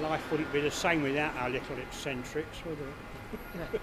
life wouldn't be the same without our little eccentrics, would it?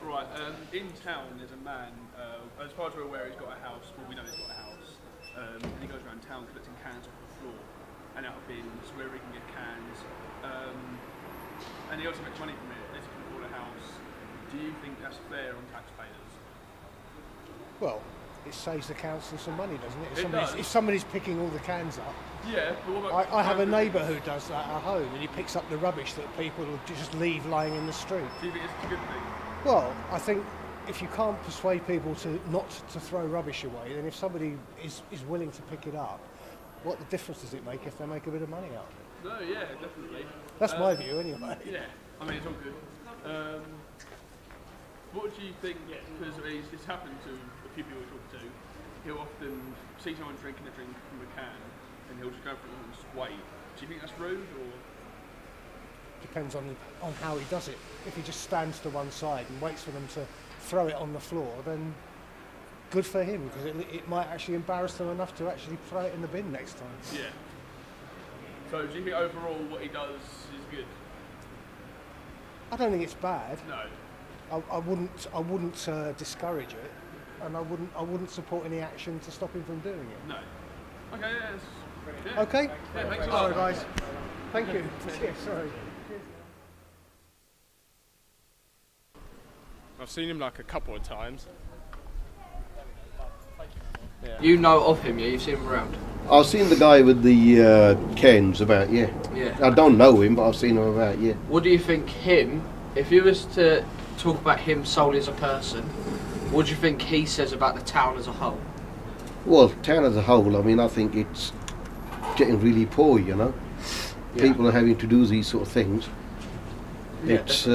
Right, in town there's a man, as far as we're aware he's got a house, well we know he's got a house, and he goes around town collecting cans off the floor and out of bins, wherever he can get cans, and he also makes money from it, as he can afford a house. Do you think that's fair on taxpayers? Well, it saves the council some money, doesn't it? Does. If somebody's picking all the cans up. Yeah, but what about... I have a neighbour who does that at home, and he picks up the rubbish that people will just leave lying in the street. Do you think it's a good thing? Well, I think if you can't persuade people to not to throw rubbish away, then if somebody is willing to pick it up, what the difference does it make if they make a bit of money out of it? No, yeah, definitely. That's my view, anyway. Yeah, I mean, it's all good. What do you think, because it's happened to a few people we talk to, he'll often see someone drinking a drink from a can and he'll just go for it and sway. Do you think that's rude, or...? Depends on how he does it. If he just stands to one side and waits for them to throw it on the floor, then good for him, because it might actually embarrass them enough to actually throw it in the bin next time. Yeah. So do you think overall what he does is good? I don't think it's bad. No. I wouldn't discourage it, and I wouldn't support any action to stop him from doing it. No. Okay, yeah. Okay? Yeah, thanks a lot. Sorry, guys. Thank you. Yeah, sorry. I've seen him like a couple of times. Yeah. You know of him, yeah? You've seen him around? I've seen the guy with the cans about, yeah. Yeah. I don't know him, but I've seen him about, yeah. What do you think him, if you was to talk about him solely as a person, what do you think he says about the town as a whole? Well, town as a whole, I mean, I think it's getting really poor, you know. Yeah. People are having to do these sort of things. Yeah, it's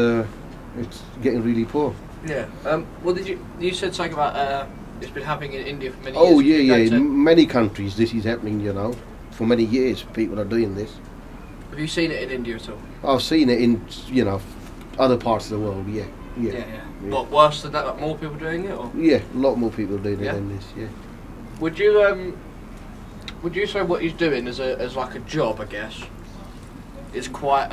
getting really poor. Yeah. Well, you said something about it's been happening in India for many years. Oh yeah, yeah. In many countries, this is happening. You know, for many years, people are doing this. Have you seen it in India at all? I've seen it in other parts of the world. Yeah, yeah. Yeah. What, worse than that? Like more people doing it, or? Yeah, a lot more people doing it than this. Yeah. Would you say what he's doing as like a job, I guess, is quite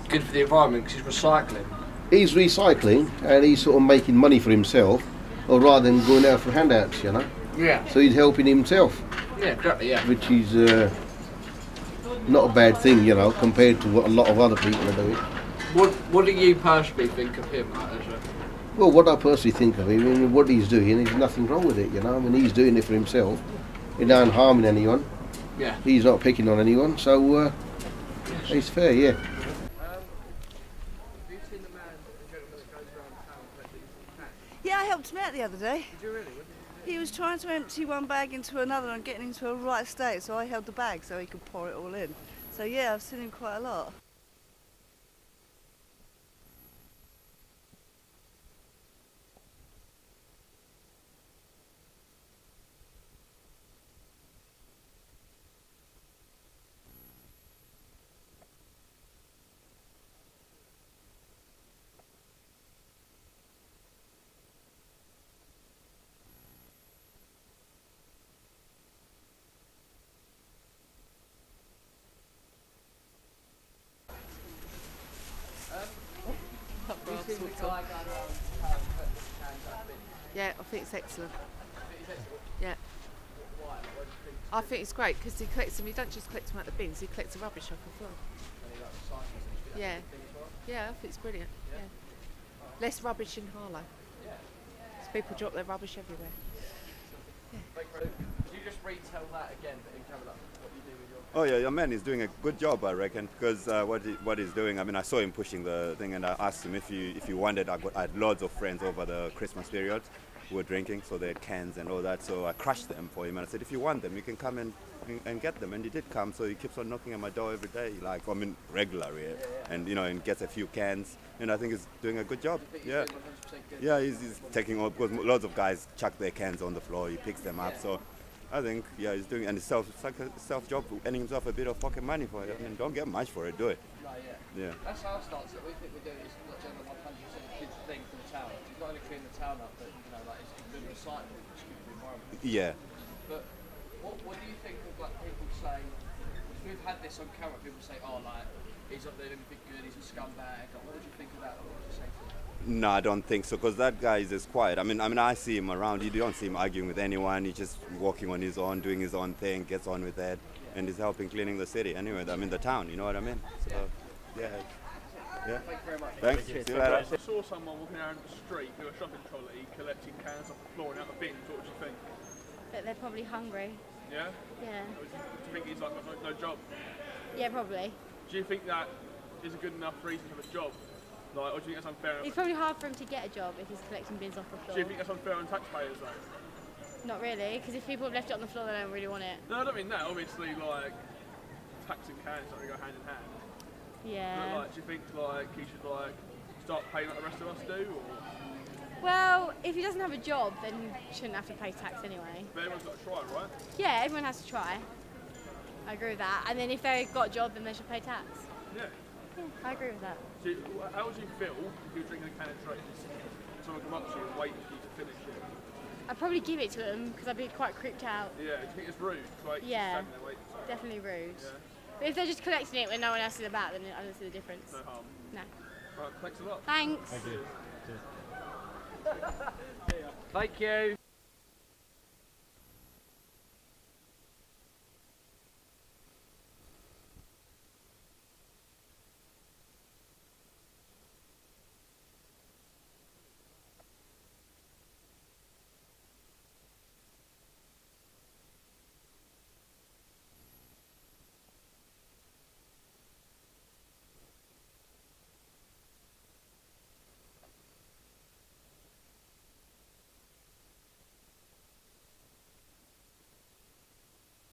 good for the environment because he's recycling? He's recycling and he's sort of making money for himself, or rather than going out for handouts, you know. Yeah. So he's helping himself. Yeah, exactly. Yeah. Which is not a bad thing, you know, compared to what a lot of other people are doing. What do you personally think of him? Well, what I personally think of him, I mean, what he's doing, there's nothing wrong with it, you know. I mean, he's doing it for himself. He don't harming anyone. Yeah. He's not picking on anyone, so it's fair, yeah. Have you seen the gentleman that goes around town collecting cans? Yeah, I helped him out the other day. Did you really? What did you do? He was trying to empty one bag into another and getting into a right state, so I held the bag so he could pour it all in. So yeah, I've seen him quite a lot. Yeah, I think it's excellent. Yeah. I think it's great because he collects them. He don't just collect them out the bins. He collects the rubbish off the floor. Yeah. Yeah, I think it's brilliant. Yeah. Less rubbish in Harlow. Yeah. So people drop their rubbish everywhere. Could you just retell that again, but in kind of like what you do with your... Oh yeah, your man is doing a good job, I reckon, because what he's doing. I mean, I saw him pushing the thing, and I asked him if you wanted. I had loads of friends over the Christmas period who were drinking, so they had cans and all that. So I crushed them for him, and I said, if you want them, you can come and get them. And he did come, so he keeps on knocking at my door every day, like, I mean, regularly, and and gets a few cans. And I think he's doing a good job. Yeah. Yeah, he's taking all, because lots of guys chuck their cans on the floor. He picks them up. So I think he's doing, and it's like a self job, earning himself a bit of pocket money for it. I mean, don't get much for it, do it. No, yeah. That's our stance. That we think we're doing is not just a 100% kids thing for the town. You've not only clean the town up, but like it's good recycling, which is good for the environment. Yeah. But what do you think of like people say? We've had this on camera. People say, "Oh, like he's not doing anything good. He's a scumbag." Like, what would you think of that? What would you say to him? No, I don't think so, because that guy is just quiet. I mean, I see him around. You don't see him arguing with anyone. He's just walking on his own, doing his own thing, gets on with it, and he's helping cleaning the city. Anyway, I mean the town. You know what I mean? So, yeah. Thank you very much. Thanks. See you later. I saw someone walking around the street with a shopping trolley collecting cans off the floor and out the bins. What would you think? But they're probably hungry. Yeah? Yeah. Do you think he's like got no job? Yeah, probably. Do you think that is a good enough reason to have a job? Like, or do you think that's unfair? It's probably hard for him to get a job if he's collecting bins off the floor. Do you think that's unfair on taxpayers though? Not really, because if people have left it on the floor, they don't really want it. No, I don't mean that. Obviously, like, tax and cans don't really go hand in hand. Yeah. But, like, do you think, like, he should, like, start paying like the rest of us do? Or? Well, if he doesn't have a job, then he shouldn't have to pay tax anyway. But everyone's got to try, right? Yeah, everyone has to try. I agree with that. And then if they've got a job, then they should pay tax. Yeah. Yeah, I agree with that. So, how would you feel if you were drinking a can of drinks? Someone come up to you and wait for you to finish it? I'd probably give it to him because I'd be quite creeped out. Yeah, do you think it's rude? Like, Yeah, standing there waiting for someone? definitely rude. Yeah. But if they're just collecting it when no one else is about, then I don't see the difference. No harm. No. Right, thanks a lot. Thanks. Thank you.